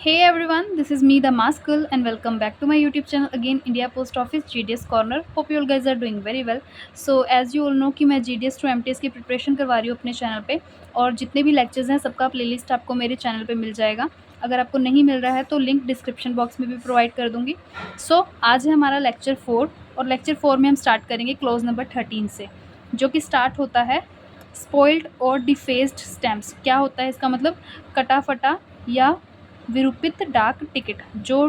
Hey everyone, this is me, the Maskul, and welcome back to my YouTube channel again, India Post Office GDS Corner. Hope you all guys are doing very well. So as you all know कि मैं GDS to MTS की preparation करवा रही हूँ अपने channel पे, और जितने भी लेक्चर्स हैं सबका प्लेलिस्ट आपको मेरे चैनल पे मिल जाएगा. अगर आपको नहीं मिल रहा है तो लिंक डिस्क्रिप्शन बॉक्स में भी प्रोवाइड कर दूँगी. सो आज है हमारा लेक्चर 4, और लेक्चर 4 में हम स्टार्ट करेंगे क्लोज नंबर 13 से, जो कि स्टार्ट होता है स्पॉइल्ड और डिफेस्ड स्टैम्प्स. क्या होता है इसका मतलब? कटा फटा या विरूपित डाक टिकट. जो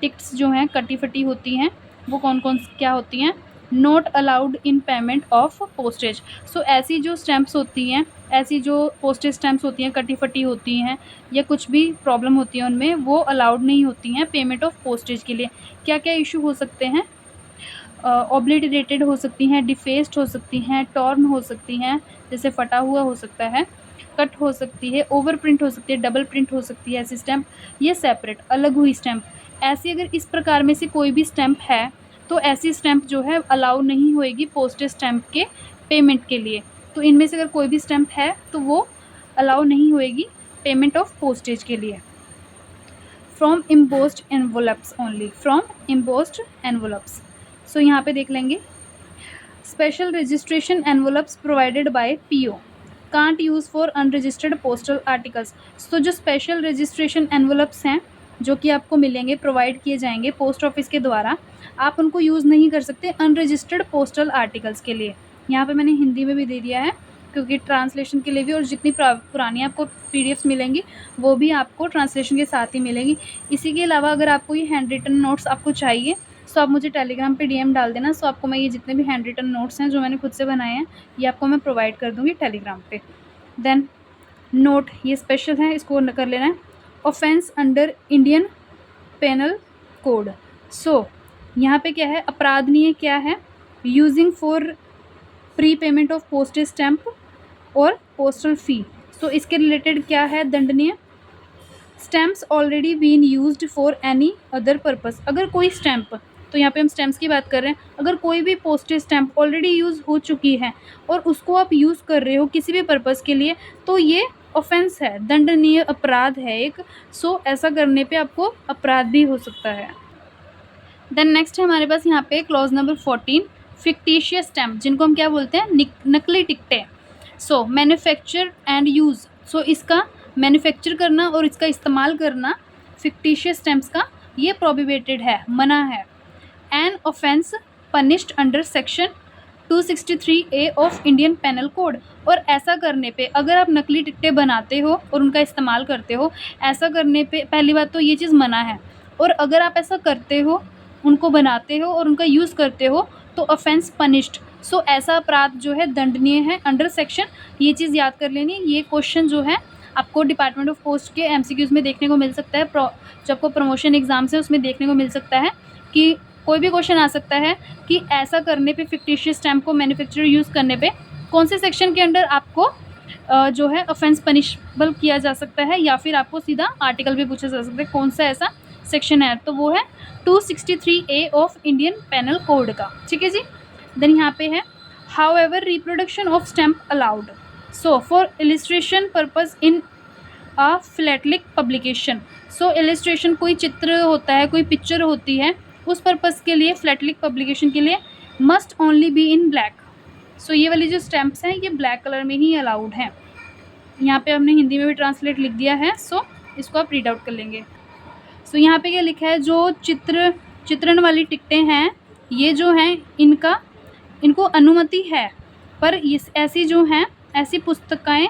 टिकट्स जो हैं कटी फटी होती हैं वो कौन कौन क्या होती हैं? Not allowed in payment of postage. So ऐसी जो स्टैम्प्स होती हैं, ऐसी जो पोस्टेज स्टैम्प्स होती हैं कटी फटी होती हैं या कुछ भी प्रॉब्लम होती है उनमें, वो अलाउड नहीं होती हैं पेमेंट ऑफ पोस्टेज के लिए. क्या क्या इशू हो सकते हैं? ऑब्लिटरेटेड हो सकती हैं, डिफेस्ड हो सकती हैं, टॉर्न हो सकती हैं, जैसे फटा हुआ हो सकता है, कट हो सकती है, ओवर प्रिंट हो सकती है, डबल प्रिंट हो सकती है ऐसी स्टैम्प, ये सेपरेट अलग हुई स्टैम्प. ऐसी अगर इस प्रकार में से कोई भी स्टैम्प है तो ऐसी स्टैम्प जो है अलाउ नहीं होएगी पोस्टेज स्टैम्प के पेमेंट के लिए. तो इनमें से अगर कोई भी स्टैम्प है तो वो अलाउ नहीं होएगी पेमेंट ऑफ पोस्टेज के लिए. From embossed envelopes only, from embossed envelopes. So यहाँ पे देख लेंगे, special registration envelopes provided by PO can't use for unregistered postal articles. तो जो स्पेशल रजिस्ट्रेशन एनवलप्स हैं जो कि आपको मिलेंगे, प्रोवाइड किए जाएंगे पोस्ट ऑफिस के द्वारा, आप उनको यूज़ नहीं कर सकते अनरजिस्टर्ड पोस्टल आर्टिकल्स के लिए. यहाँ पे मैंने हिंदी में भी दे दिया है क्योंकि ट्रांसलेशन के लिए भी, और जितनी पुरानी आपको पीडीएफ्स मिलेंगी वो भी आपको ट्रांसलेशन के साथ ही मिलेंगी. इसी के अलावा अगर आपको ये हैंड रिटन नोट्स आपको चाहिए सो आप मुझे टेलीग्राम पे डीएम डाल देना. सो आपको मैं ये जितने भी हैंड रिटन नोट्स हैं जो मैंने खुद से बनाए हैं ये आपको मैं प्रोवाइड कर दूँगी टेलीग्राम पे. देन नोट, ये स्पेशल है, इसको कर लेना है. Offence under Indian penal code. So यहाँ पे क्या है? अपराधनीय क्या है? Using for prepayment of postage stamp और पोस्टल फ़ी. सो इसके रिलेटेड क्या है? दंडनीय. Stamps already been used for any other purpose. अगर कोई स्टैम्प, तो यहाँ पे हम स्टैम्प्स की बात कर रहे हैं, अगर कोई भी पोस्टेज स्टैम्प ऑलरेडी यूज़ हो चुकी है और उसको आप यूज़ कर रहे हो किसी भी पर्पस के लिए तो ये ऑफेंस है, दंडनीय अपराध है एक. सो ऐसा करने पे आपको अपराध भी हो सकता है. देन नेक्स्ट है हमारे पास यहाँ पे क्लॉज नंबर 14, फिक्टिशियस स्टैम्प, जिनको हम क्या बोलते हैं? नकली टिकटें. सो मैन्युफैक्चर एंड यूज़. सो इसका मैन्युफैक्चर करना और इसका इस्तेमाल करना फिक्टिशियस स्टैम्प्स का ये प्रोहिबिटेड है, मना है. An offense punished under section 263A of Indian penal code. और ऐसा करने पे, अगर आप नकली टिकटें बनाते हो और उनका इस्तेमाल करते हो, ऐसा करने पे पहली बात तो ये चीज़ मना है, और अगर आप ऐसा करते हो, उनको बनाते हो और उनका यूज़ करते हो तो ऑफेंस पनिश्ड. सो ऐसा अपराध जो है दंडनीय है अंडर सेक्शन. ये चीज़ याद कर लेनी. ये क्वेश्चन जो है आपको डिपार्टमेंट ऑफ पोस्ट के एमसीक्यूज़ में देखने को मिल सकता है, जो आपको प्रमोशन एग्जाम्स है उसमें देखने को मिल सकता है कि कोई भी क्वेश्चन आ सकता है कि ऐसा करने पे, फिक्टिशियस स्टैम्प को मैन्युफैक्चर यूज़ करने पे कौन से सेक्शन के अंडर आपको जो है ऑफेंस पनिशबल किया जा सकता है, या फिर आपको सीधा आर्टिकल भी पूछा जा सकता है कौन सा ऐसा सेक्शन है. तो वो है 263A of Indian penal code का. ठीक है जी. देन यहाँ पे है how ever reproduction of stamp allowed. So for illustration purpose in a philatelic publication. So illustration कोई चित्र होता है, कोई पिक्चर होती है, उस पर्पज़ के लिए फिलेटलिक पब्लिकेशन के लिए must only be in black. So ये वाली जो स्टैम्प्स हैं ये ब्लैक कलर में ही अलाउड हैं. यहाँ पे हमने हिंदी में भी ट्रांसलेट लिख दिया है, सो इसको आप रीड आउट कर लेंगे. सो यहाँ पे क्या लिखा है? जो चित्रण वाली टिकटें हैं ये जो हैं इनको अनुमति है, पर इस ऐसी जो हैं ऐसी पुस्तकें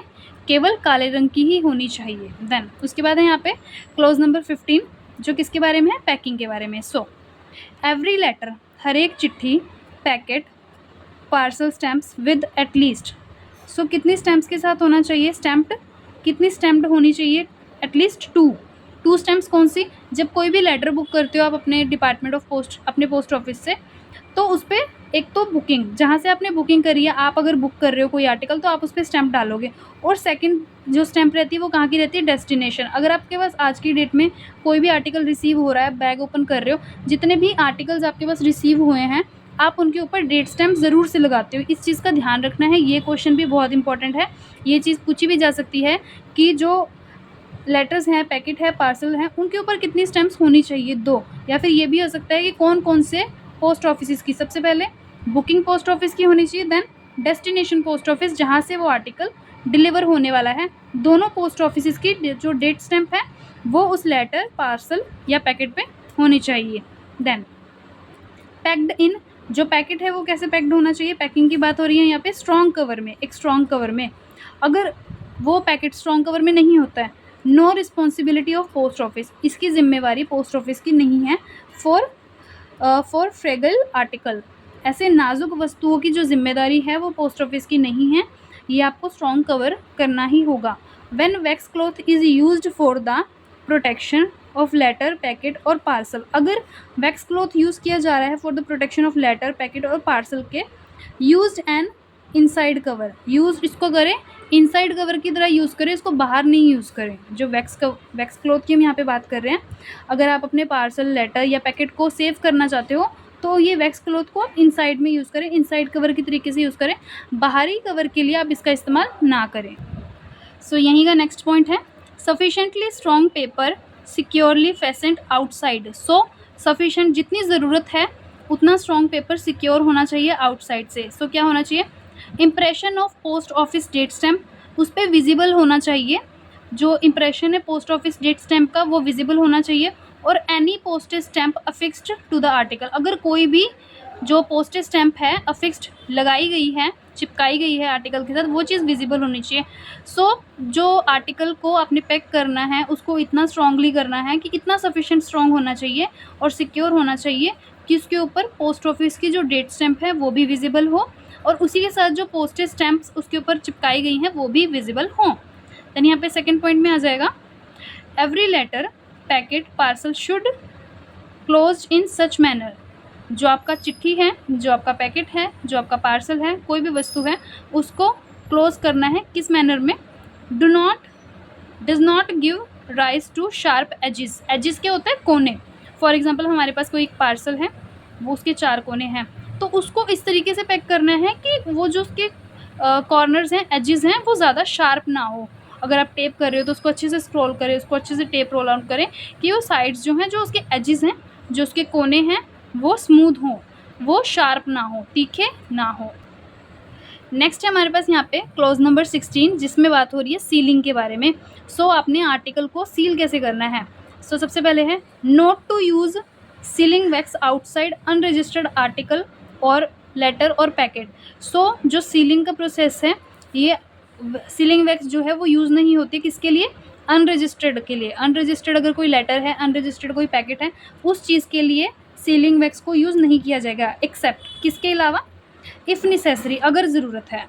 केवल काले रंग की ही होनी चाहिए. देन उसके बाद है यहाँ पे क्लोज नंबर 15, जो किसके बारे में है? पैकिंग के बारे में. सो एवरी लेटर, हर एक चिट्ठी, packet, parcel stamps with at least. So कितनी स्टैम्प्स के साथ होना चाहिए? स्टैम्प्ड. कितनी स्टैम्प्ड होनी चाहिए? At least 2 stamps. कौन सी? जब कोई भी लेटर बुक करते हो आप अपने डिपार्टमेंट ऑफ पोस्ट, अपने पोस्ट ऑफिस से, तो उस पर एक तो बुकिंग, जहाँ से आपने बुकिंग करी है, आप अगर बुक कर रहे हो कोई आर्टिकल तो आप उस पर स्टैम्प डालोगे. और सेकंड जो स्टैम्प रहती है वो कहाँ की रहती है? डेस्टिनेशन. अगर आपके पास आज की डेट में कोई भी आर्टिकल रिसीव हो रहा है, बैग ओपन कर रहे हो, जितने भी आर्टिकल्स आपके पास रिसीव हुए हैं आप उनके ऊपर डेट स्टैम्प ज़रूर से लगाते हो. इस चीज़ का ध्यान रखना है. ये क्वेश्चन भी बहुत इंपॉर्टेंट है. ये चीज़ पूछी भी जा सकती है कि जो लेटर्स हैं, पैकेट है, पार्सल है, उनके ऊपर कितनी स्टैम्प्स होनी चाहिए? 2। या फिर ये भी हो सकता है कि कौन कौन से पोस्ट ऑफिस की, सबसे पहले बुकिंग पोस्ट ऑफिस की होनी चाहिए, देन डेस्टिनेशन पोस्ट ऑफिस जहाँ से वो आर्टिकल डिलीवर होने वाला है, दोनों पोस्ट ऑफिस की जो डेट स्टैम्प है वो उस लेटर, पार्सल या पैकेट पे होनी चाहिए। देन पैक्ड इन, जो पैकेट है वो कैसे पैक्ड होना चाहिए? पैकिंग की बात हो रही है यहाँ पे स्ट्रॉन्ग कवर में, एक स्ट्रॉन्ग कवर में। अगर वो पैकेट स्ट्रॉन्ग कवर में नहीं होता है, no responsibility of post office, इसकी जिम्मेवारी पोस्ट ऑफिस की नहीं है फॉर फ्रेगल आर्टिकल, ऐसे नाजुक वस्तुओं की जो जिम्मेदारी है वो पोस्ट ऑफिस की नहीं है, ये आपको स्ट्रॉन्ग कवर करना ही होगा। When wax cloth is used for the protection of letter, packet और पार्सल, अगर वैक्स क्लॉथ यूज़ किया जा रहा है for the protection of letter, packet और पार्सल के, used an inside cover, use इसको करें इनसाइड कवर की तरह यूज़ करें, इसको बाहर नहीं यूज़ करें। जो वैक्स क्लॉथ की हम यहाँ पे बात कर रहे हैं, अगर आप अपने पार्सल, लेटर या पैकेट को सेव करना चाहते हो तो ये वैक्स क्लॉथ को इनसाइड में यूज़ करें, इनसाइड कवर की तरीके से यूज़ करें, बाहरी कवर के लिए आप इसका इस्तेमाल ना करें। सो यहीं का नेक्स्ट पॉइंट है sufficiently strong paper securely fastened outside. So sufficient, जितनी ज़रूरत है उतना स्ट्रॉन्ग पेपर सिक्योर होना चाहिए आउटसाइड से। सो क्या होना चाहिए? Impression of post office date stamp, उस पर विजिबल होना चाहिए, जो इम्प्रेशन है पोस्ट ऑफिस डेट स्टैम्प का वो विजिबल होना चाहिए। और any postage stamp affixed to the article, अगर कोई भी जो पोस्टेज स्टैम्प है अफिक्स्ड लगाई गई है, चिपकाई गई है आर्टिकल के साथ, वो चीज़ विजिबल होनी चाहिए। सो जो आर्टिकल को आपने पैक करना है उसको इतना स्ट्रांगली करना है कि इतना सफिशिएंट स्ट्रॉन्ग होना चाहिए और सिक्योर होना चाहिए कि उसके ऊपर पोस्ट ऑफिस की जो डेट स्टैम्प है वो भी विजिबल हो और उसी के साथ जो पोस्टेज स्टैम्प्स उसके ऊपर चिपकाई गई हैं वो भी विजिबल हों। देन यहाँ पे सेकंड पॉइंट में आ जाएगा every letter, packet, parcel should close in such manner, जो आपका चिट्ठी है, जो आपका पैकेट है, जो आपका पार्सल है, कोई भी वस्तु है, उसको क्लोज करना है किस मैनर में? Does not give rise to sharp edges, edges क्या होता है? कोने। फॉर एग्जाम्पल हमारे पास कोई एक पार्सल है, वो उसके 4 कोने हैं, तो उसको इस तरीके से पैक करना है कि वो जो उसके कॉर्नर्स हैं, एजिस हैं, वो ज़्यादा शार्प ना हो। अगर आप टेप कर रहे हो तो उसको अच्छे से स्क्रॉल करें, उसको अच्छे से टेप रोल आउट करें कि वो साइड्स जो हैं, जो उसके एजिस हैं, जो उसके कोने हैं, वो स्मूथ हो, वो शार्प ना हो, तीखे ना हो। नेक्स्ट है हमारे पास यहाँ पे क्लॉज नंबर 16, जिसमें बात हो रही है सीलिंग के बारे में। सो आपने आर्टिकल को सील कैसे करना है? सो सबसे पहले है not to use sealing wax outside unregistered article और लेटर और पैकेट। सो जो सीलिंग का प्रोसेस है, ये सीलिंग वैक्स जो है वो यूज़ नहीं होती, किसके लिए? अनरजिस्टर्ड के लिए। अनरजिस्टर्ड अगर कोई लेटर है, अनरजिस्टर्ड कोई पैकेट है, उस चीज़ के लिए सीलिंग वैक्स को यूज़ नहीं किया जाएगा, एक्सेप्ट किसके अलावा? इफ़ नेसेसरी, अगर ज़रूरत है।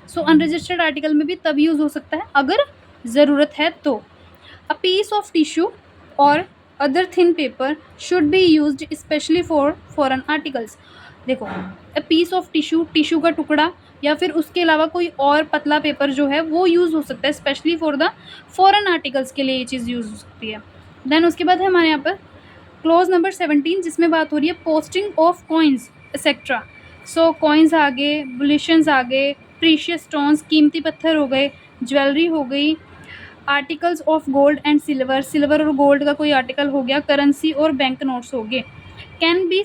सो अनरजिस्टर्ड आर्टिकल में भी तब यूज़ हो सकता है अगर ज़रूरत है तो। अ पीस ऑफ टिश्यू और other thin paper should be used specially for foreign articles. देखो, a piece of tissue, tissue का टुकड़ा या फिर उसके अलावा कोई और पतला पेपर जो है वो यूज़ हो सकता है specially for the foreign articles के लिए ये चीज़ यूज़ हो सकती है। देन उसके बाद है हमारे यहाँ पर क्लॉज नंबर 17, जिसमें बात हो रही है posting of coins etcetera. So coins आ गए, बुलिशंस आ गए, प्रीशियस स्टोन्स, कीमती पत्थर हो गए, ज्वेलरी हो गई, articles of gold and silver, silver और गोल्ड का कोई आर्टिकल हो गया, करेंसी और बैंक नोट्स हो गए, can be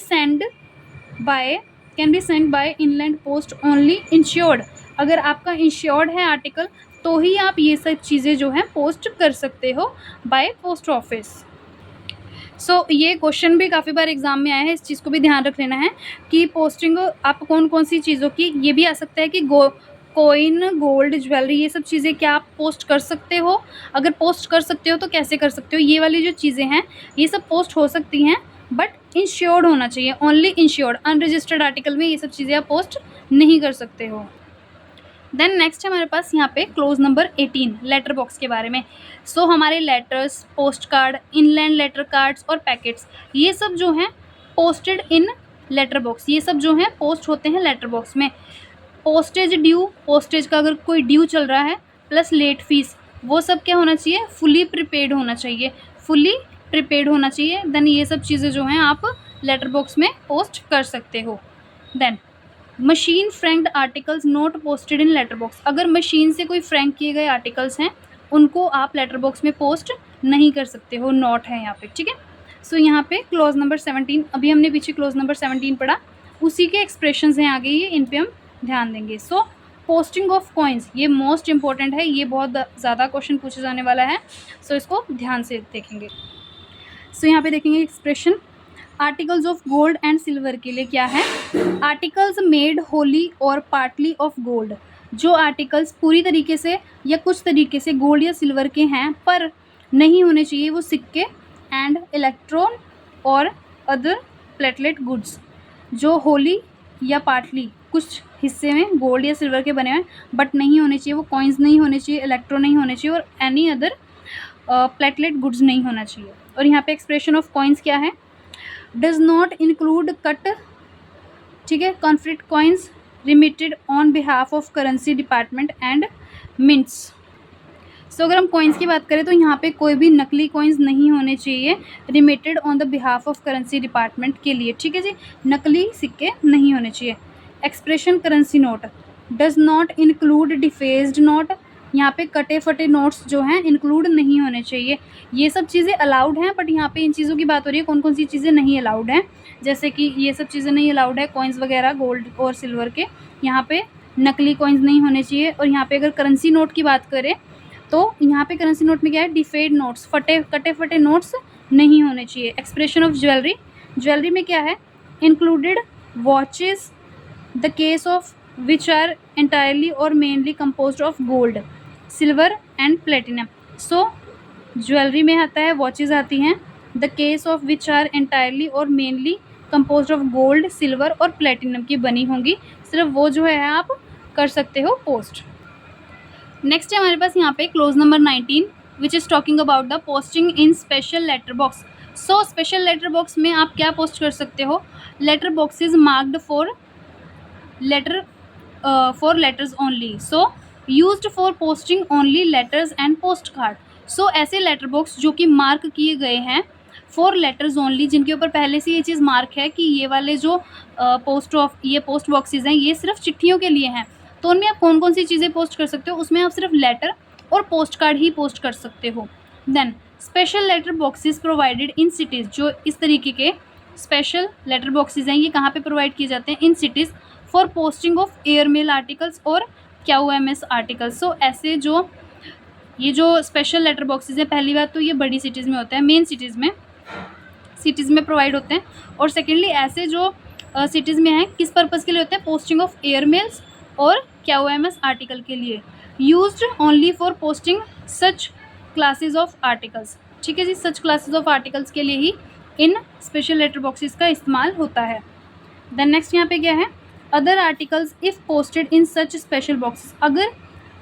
send by inland post only insured. अगर आपका इंश्योर्ड है आर्टिकल तो ही आप ये सब चीज़ें जो हैं पोस्ट कर सकते हो बाय पोस्ट ऑफिस। सो ये क्वेश्चन भी काफ़ी बार एग्जाम में आया है, इस चीज़ को भी ध्यान रख लेना है कि पोस्टिंग आप कौन कौन सी चीज़ों की, ये भी आ सकता है कि कॉइन, गोल्ड, ज्वेलरी, ये सब चीज़ें क्या आप पोस्ट कर सकते हो? अगर पोस्ट कर सकते हो तो कैसे कर सकते हो? ये वाली जो चीज़ें हैं ये सब पोस्ट हो सकती हैं, बट इंश्योर्ड होना चाहिए, ओनली इंश्योर्ड। अनरजिस्टर्ड आर्टिकल में ये सब चीज़ें आप पोस्ट नहीं कर सकते हो। देन नेक्स्ट है हमारे पास यहाँ पे क्लोज नंबर 18, लेटर बॉक्स के बारे में। सो हमारे letters, post card, inland letter cards और पैकेट्स, ये सब जो हैं पोस्टेड इन लेटर बॉक्स, ये सब जो हैं पोस्ट होते हैं लेटर बॉक्स में। पोस्टेज ड्यू, पोस्टेज का अगर कोई ड्यू चल रहा है, प्लस लेट फीस, वो सब क्या होना चाहिए? फुली प्रीपेड होना चाहिए, फुली प्रीपेड होना चाहिए। देन ये सब चीज़ें जो हैं आप लेटर बॉक्स में पोस्ट कर सकते हो। Then machine franked articles not posted in letter box, अगर मशीन से कोई फ्रैंक किए गए आर्टिकल्स हैं उनको आप लेटर बॉक्स में पोस्ट नहीं कर सकते हो, नॉट है यहाँ पे, ठीक है। सो यहाँ पे क्लॉज नंबर 17, अभी हमने पीछे क्लॉज नंबर 17 पढ़ा, उसी के एक्सप्रेशंस हैं आगे ये, इन पे हम ध्यान देंगे। सो पोस्टिंग ऑफ कॉइन्स, ये मोस्ट इंपॉर्टेंट है, ये बहुत ज़्यादा क्वेश्चन पूछा जाने वाला है, सो इसको ध्यान से देखेंगे। सो यहाँ पे देखेंगे expression articles of gold and silver के लिए क्या है। आर्टिकल्स मेड होली और पार्टली ऑफ गोल्ड, जो आर्टिकल्स पूरी तरीके से या कुछ तरीके से गोल्ड या सिल्वर के हैं पर नहीं होने चाहिए वो सिक्के, एंड इलेक्ट्रॉन और अदर प्लेटलेट गुड्स, जो होली या पार्टली कुछ हिस्से में गोल्ड या सिल्वर के बने हुए बट नहीं होने चाहिए, वो कॉइन्स नहीं होने चाहिए, इलेक्ट्रॉन नहीं होने चाहिए और एनी अदर प्लेटलेट गुड्स नहीं होना चाहिए। और यहाँ पे एक्सप्रेशन ऑफ कॉइन्स क्या है, डज नॉट इंक्लूड कट, ठीक है, conflict coins remitted on behalf of currency department and mints. So अगर हम कॉइन्स की बात करें तो यहाँ पे कोई भी नकली कॉइन्स नहीं होने चाहिए remitted on the behalf of currency department के लिए, ठीक है जी, नकली सिक्के नहीं होने चाहिए। Expression currency note does not include डिफेस्ड note, यहाँ पे कटे फटे नोट्स जो हैं इंक्लूड नहीं होने चाहिए। ये सब चीज़ें अलाउड हैं बट यहाँ पे इन चीज़ों की बात हो रही है कौन कौन सी चीज़ें नहीं अलाउड हैं, जैसे कि ये सब चीज़ें नहीं अलाउड है, कॉइन्स वगैरह गोल्ड और सिल्वर के, यहाँ पे नकली कॉइन्स नहीं होने चाहिए। और यहाँ पे अगर करेंसी नोट की बात करें तो यहाँ पे करेंसी नोट में क्या है, डिफेड नोट्स, कटे फटे नोट्स नहीं होने चाहिए। एक्सप्रेशन ऑफ ज्वेलरी, ज्वेलरी में क्या है, included watches the case of which are entirely और mainly composed of gold, silver and platinum. So jewellery में आता है, वॉचेस आती हैं, the case of which are entirely और mainly composed of gold, silver और प्लेटिनम की बनी होंगी, सिर्फ वो जो है आप कर सकते हो पोस्ट। नेक्स्ट है हमारे पास यहाँ पे clause number 19 which is talking about the posting in special letter box. So special letter box में आप क्या पोस्ट कर सकते हो, letter boxes marked for letters only, so used for posting only letters and post card. So ऐसे letter box जो कि mark किए गए हैं फॉर लेटर्स ओनली, जिनके ऊपर पहले से ये चीज़ मार्क है कि ये वाले जो पोस्ट बॉक्सेज हैं ये सिर्फ चिट्ठियों के लिए हैं, तो उनमें आप कौन कौन सी चीज़ें पोस्ट कर सकते हो, उसमें आप सिर्फ लेटर और पोस्ट कार्ड ही पोस्ट कर सकते हो। Then special letter boxes provided in cities, जो इस तरीके के स्पेशल लेटर बॉक्सेस हैं ये कहाँ पे प्रोवाइड किए जाते हैं, in cities for posting of airmail articles और QMS आर्टिकल्स। सो ऐसे जो ये जो स्पेशल लेटर बॉक्सेस हैं, पहली बात तो ये बड़ी सिटीज़ में होता है, मेन सिटीज़ में प्रोवाइड होते हैं, और सेकेंडली ऐसे जो सिटीज़ में हैं किस पर्पज़ के लिए होते हैं, पोस्टिंग ऑफ एयरमेल्स और QMS आर्टिकल के लिए, used only for posting such classes of articles, ठीक है जी, सच क्लासेस ऑफ आर्टिकल्स के लिए ही इन स्पेशल लेटर बॉक्सेस का इस्तेमाल होता है। देन नेक्स्ट यहाँ पे क्या है, other articles if posted in such special boxes, अगर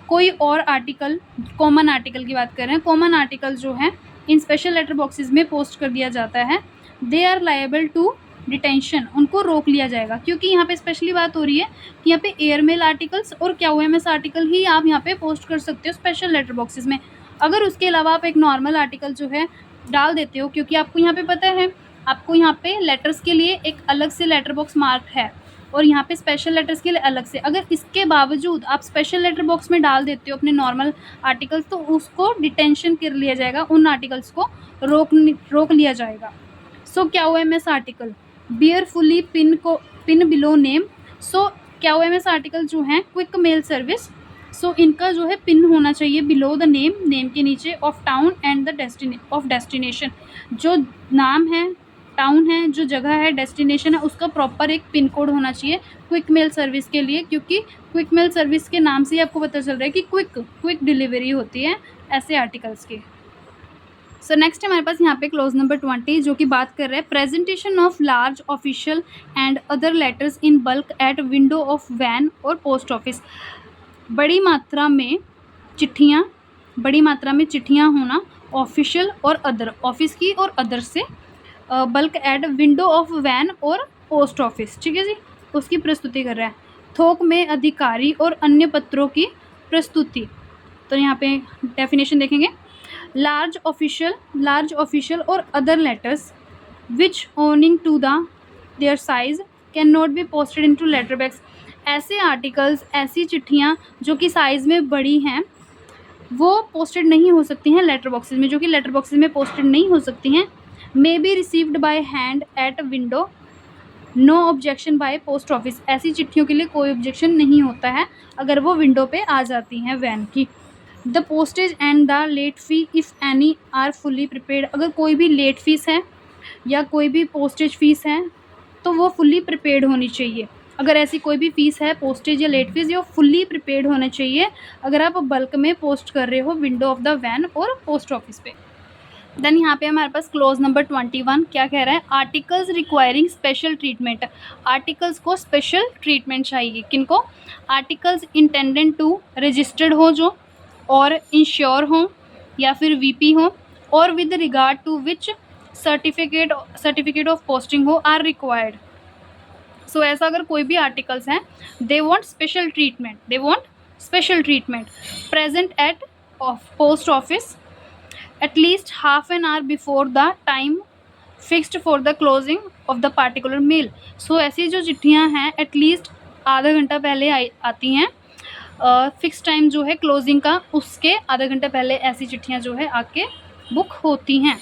कोई और आर्टिकल, कॉमन आर्टिकल की बात कर रहे हैं, कॉमन आर्टिकल जो हैं इन स्पेशल लेटर बॉक्सेस में पोस्ट कर दिया जाता है, they are liable to detention, उनको रोक लिया जाएगा, क्योंकि यहाँ पे स्पेशली बात हो रही है कि यहाँ पे एयरमेल आर्टिकल्स और QMS आर्टिकल ही आप यहाँ पे पोस्ट कर सकते हो स्पेशल लेटर बॉक्सेस में। अगर उसके अलावा आप एक नॉर्मल आर्टिकल जो है डाल देते हो, क्योंकि आपको यहाँ पे पता है आपको यहाँ पे लेटर्स के लिए एक अलग से लेटर बॉक्स मार्क है और यहाँ पे स्पेशल लेटर्स के लिए अलग से, अगर इसके बावजूद आप स्पेशल लेटर बॉक्स में डाल देते हो अपने नॉर्मल आर्टिकल्स, तो उसको डिटेंशन कर लिया जाएगा, उन आर्टिकल्स को रोक लिया जाएगा। सो QMS आर्टिकल बियरफुली pin below name, so QMS article जो हैं क्विक मेल सर्विस, सो इनका जो है पिन होना चाहिए बिलो द नेम के नीचे, of town and the of destination, जो नाम है, टाउन है, जो जगह है, डेस्टिनेशन है, उसका प्रॉपर एक पिन कोड होना चाहिए क्विक मेल सर्विस के लिए, क्योंकि क्विक मेल सर्विस के नाम से ही आपको पता चल रहा है कि क्विक डिलीवरी होती है ऐसे आर्टिकल्स की। सो नेक्स्ट हमारे पास यहाँ पे क्लोज नंबर 20 जो कि बात कर रहे हैं presentation of large official and other letters in bulk at window of van और पोस्ट ऑफिस। बड़ी मात्रा में चिट्ठियाँ होना, ऑफिशियल और अदर, ऑफिस की और अदर से, bulk at window of van और पोस्ट ऑफिस, ठीक है जी, उसकी प्रस्तुति कर रहा है। थोक में अधिकारी और अन्य पत्रों की प्रस्तुति, तो यहाँ पे डेफिनेशन देखेंगे, लार्ज ऑफिशियल और other letters which owing to their size can not be posted into letter bags. ऐसे आर्टिकल्स, ऐसी चिट्ठियाँ जो कि साइज़ में बड़ी हैं वो पोस्टेड नहीं हो सकती हैं लेटर बॉक्सेस में, जो कि लेटर बॉक्सेस में पोस्टेड नहीं हो सकती हैं। May be received by hand at window, no objection by post office, ऐसी चिट्ठियों के लिए कोई ऑब्जेक्शन नहीं होता है अगर वो विंडो पे आ जाती हैं वैन की। The postage and the late fee if any are fully prepared, अगर कोई भी लेट फीस है या कोई भी पोस्टेज फ़ीस है तो वो फुल्ली प्रिपेयर्ड होनी चाहिए। अगर ऐसी कोई भी फ़ीस है पोस्टेज या लेट फीस, ये फुल्ली प्रिपेयर्ड होना चाहिए अगर आप बल्क में पोस्ट कर रहे हो विंडो ऑफ द वैन और पोस्ट ऑफिस पे। देन यहाँ पे हमारे पास क्लोज नंबर 21 क्या कह रहा है, articles requiring special treatment, articles को स्पेशल ट्रीटमेंट चाहिए। किनको? आर्टिकल्स इंटेंडेड टू रजिस्टर्ड हो जो, और इंश्योर हो, या फिर वीपी हो, और with regard to which certificate of posting हो आर रिक्वायर्ड। सो ऐसा अगर कोई भी आर्टिकल्स हैं, they want special treatment present at post office at least half an hour before the time fixed for the closing of the particular mail। सो ऐसी जो चिट्ठियाँ हैं एटलीस्ट आधा घंटा पहले आती हैं, फिक्स टाइम जो है क्लोजिंग का उसके आधा घंटा पहले ऐसी चिट्ठियाँ जो है आके बुक होती हैं।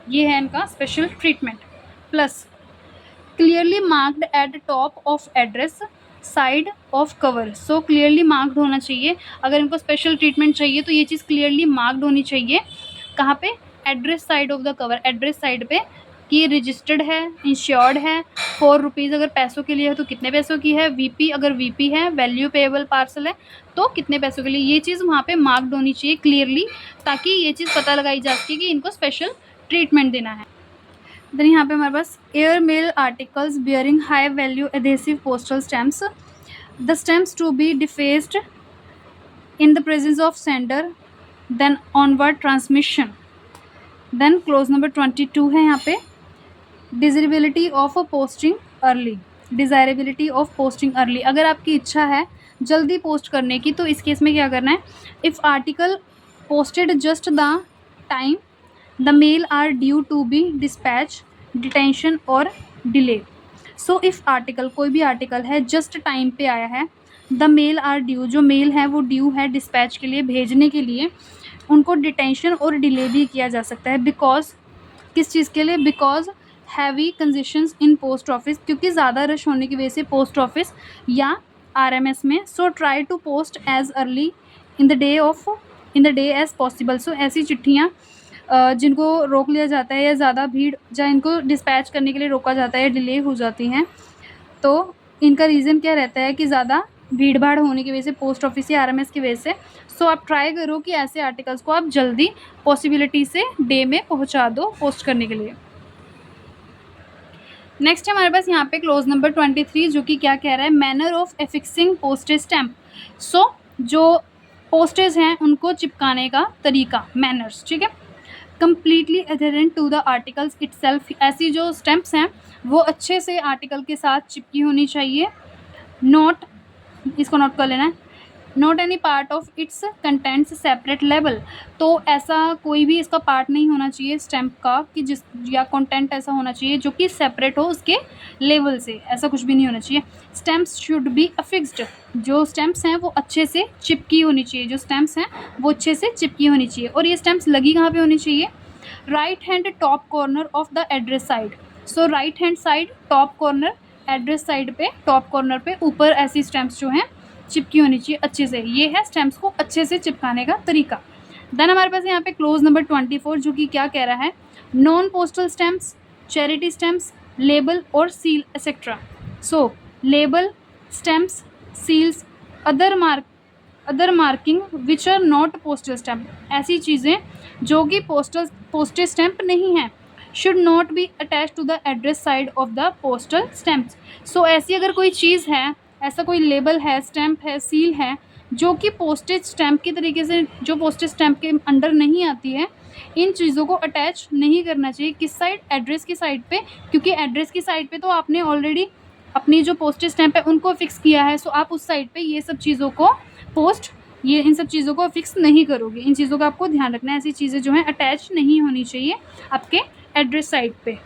ये है इनका special treatment. Plus clearly marked eight top of address side of cover, so clearly marked होना चाहिए। अगर इनको स्पेशल ट्रीटमेंट चाहिए तो ये चीज़ क्लियरली मार्क्ड होनी चाहिए। कहाँ पे? Address side of the cover, address side पे कि रजिस्टर्ड है, इंश्योर्ड है, 4 रुपीज़ अगर पैसों के लिए है तो कितने पैसों की है, वीपी अगर वीपी है वैल्यू पेएबल पार्सल है तो कितने पैसों के लिए, ये चीज़ वहाँ पे मार्क्ड होनी चाहिए क्लियरली, ताकि ये चीज़ पता लगाई जा सके कि इनको स्पेशल ट्रीटमेंट देना है। देन यहाँ पे हमारे पास air mail articles bearing high value adhesive postal stamps, the stamps to be defaced in the presence of sender then onward transmission. Then clause number 22 है यहाँ पे desirability of posting early, desirability of posting early, अगर आपकी इच्छा है जल्दी post करने की तो इस केस में क्या करना है, if article posted just the time the mail are due to be dispatch detention और डिले। सो इफ़ आर्टिकल, कोई भी आर्टिकल है जस्ट टाइम पे आया है, द मेल आर ड्यू, जो मेल है वो ड्यू है डिस्पैच के लिए, भेजने के लिए, उनको डिटेंशन और डिले भी किया जा सकता है। बिकॉज किस चीज़ के लिए? Because heavy congestions in post office, क्योंकि ज़्यादा रश होने की वजह से पोस्ट ऑफिस या आरएमएस में। So try to post as early in the day as possible. So ऐसी चिट्ठियाँ जिनको रोक लिया जाता है या ज़्यादा भीड़ या इनको डिस्पैच करने के लिए रोका जाता है, डिले हो जाती हैं, तो इनका रीज़न क्या रहता है कि ज़्यादा भीड़ भाड़ होने की वजह से पोस्ट ऑफिस या आरएमएस की वजह से। सो आप ट्राई करो कि ऐसे आर्टिकल्स को आप जल्दी पॉसिबिलिटी से डे में पहुंचा दो पोस्ट करने के लिए। नेक्स्ट है हमारे पास यहाँ पे क्लोज नंबर 23 जो कि क्या कह रहा है, मैनर ऑफ एफिक्सिंग पोस्टेज स्टैम्प। सो जो पोस्टेज हैं उनको चिपकाने का तरीका, मैनर्स, ठीक है। Completely adherent to the articles itself, ऐसी जो स्टैम्प्स हैं वो अच्छे से आर्टिकल के साथ चिपकी होनी चाहिए। नोट, इसको नोट कर लेना है, not any part of its contents separate label, तो ऐसा कोई भी इसका पार्ट नहीं होना चाहिए स्टैम्प का कि जिस या कंटेंट ऐसा होना चाहिए जो कि सेपरेट हो उसके लेवल से, ऐसा कुछ भी नहीं होना चाहिए। स्टैम्प्स शुड बी अफिक्स्ड, जो स्टैम्प्स हैं वो अच्छे से चिपकी होनी चाहिए, जो स्टैम्प्स हैं वो अच्छे से चिपकी होनी चाहिए। और ये स्टैम्प्स लगी कहाँ पे होनी चाहिए? Right hand top corner of the address side. So right hand side top corner, address side पे टॉप कॉर्नर पे ऊपर ऐसी स्टैम्प्स जो हैं चिपकी होनी चाहिए अच्छे से। ये है स्टैम्प्स को अच्छे से चिपकाने का तरीका। देन हमारे पास यहाँ पे क्लोज नंबर 24 जो कि क्या कह रहा है, non postal stamps, charity stamps, label और seal etcetera. So label, stamps, seals, other marking which are not postal stamp, ऐसी चीज़ें जो कि पोस्टेज स्टैम्प नहीं है, should not be attach to the address side of the postal stamps. So ऐसी अगर कोई चीज़ है, ऐसा कोई लेबल है, स्टैम्प है, सील है जो कि पोस्टेज स्टैम्प की तरीके से, जो पोस्टेज स्टैम्प के अंडर नहीं आती है, इन चीज़ों को अटैच नहीं करना चाहिए। किस साइड? एड्रेस की साइड पे, क्योंकि एड्रेस की साइड पे तो आपने ऑलरेडी अपनी जो पोस्टेज स्टैम्प है उनको फिक्स किया है। सो आप उस साइड पे ये सब चीज़ों को इन सब चीज़ों को फिक्स नहीं करोगे। इन चीज़ों का आपको ध्यान रखना है, ऐसी चीज़ें जो हैं अटैच नहीं होनी चाहिए आपके एड्रेस साइड पे।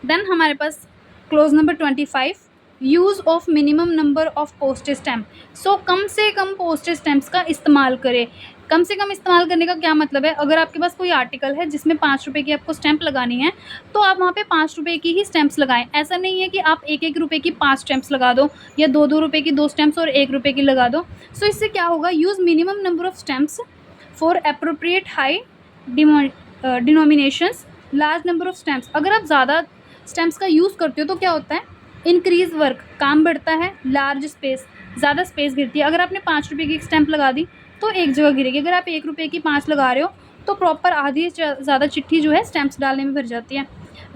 देन हमारे पास clause number 25, use of minimum number of postage stamp. So कम से कम पोस्टेज स्टैम्प्स का इस्तेमाल करें। कम से कम इस्तेमाल करने का क्या मतलब है, अगर आपके पास कोई आर्टिकल है जिसमें 5 रुपये की आपको स्टैंप लगानी है, तो आप वहाँ पे 5 रुपये की ही स्टैंप्स लगाएँ। ऐसा नहीं है कि आप 1-1 रुपये की 5 स्टैंप्स लगा दो या 2-2 रुपये की 2 स्टैंप्स और 1 रुपये की लगा दो। सो इससे क्या होगा, use minimum number of stamps for appropriate high denominations large number of stamps. अगर आप ज़्यादा स्टैंप्स का यूज़ करते हो तो क्या होता है, इंक्रीज़ वर्क, काम बढ़ता है, लार्ज स्पेस, ज़्यादा स्पेस गिरती है। अगर आपने 5 रुपये की एक स्टैंप लगा दी तो एक जगह गिरेगी, अगर आप 1 रुपये की 5 लगा रहे हो तो प्रॉपर आधी से ज़्यादा चिट्ठी जो है स्टैंप्स डालने में भर जाती है।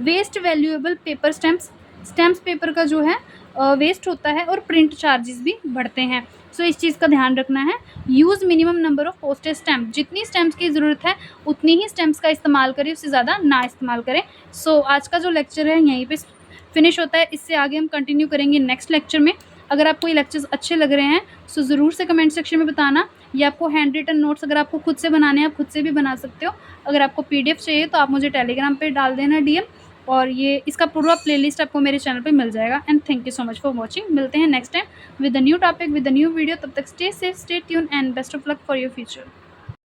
Waste valuable paper stamps, stamps paper का जो है वेस्ट होता है और प्रिंट चार्जेस भी बढ़ते हैं। सो इस चीज़ का ध्यान रखना है। Use minimum number of postage stamp, जितनी स्टैंप्स की ज़रूरत है उतनी ही स्टैंप्स का इस्तेमाल करें, उससे ज़्यादा ना इस्तेमाल करें। सो आज का जो लेक्चर है यहीं पे फिनिश होता है, इससे आगे हम कंटिन्यू करेंगे नेक्स्ट लेक्चर में। अगर आपको ये लेक्चर्स अच्छे लग रहे हैं सो ज़रूर से कमेंट सेक्शन में बताना। या आपको हैंड रिटन नोट्स अगर आपको खुद से बनाने हैं, आप खुद से भी बना सकते हो। अगर आपको पीडीएफ चाहिए तो आप मुझे टेलीग्राम पे डाल देना डीएम, और ये इसका पूरा प्लेलिस्ट आपको मेरे चैनल पे मिल जाएगा। And thank you so much for watching. मिलते हैं next time with a new topic, with a new video. तब तक stay safe, stay tune and best of luck for your future.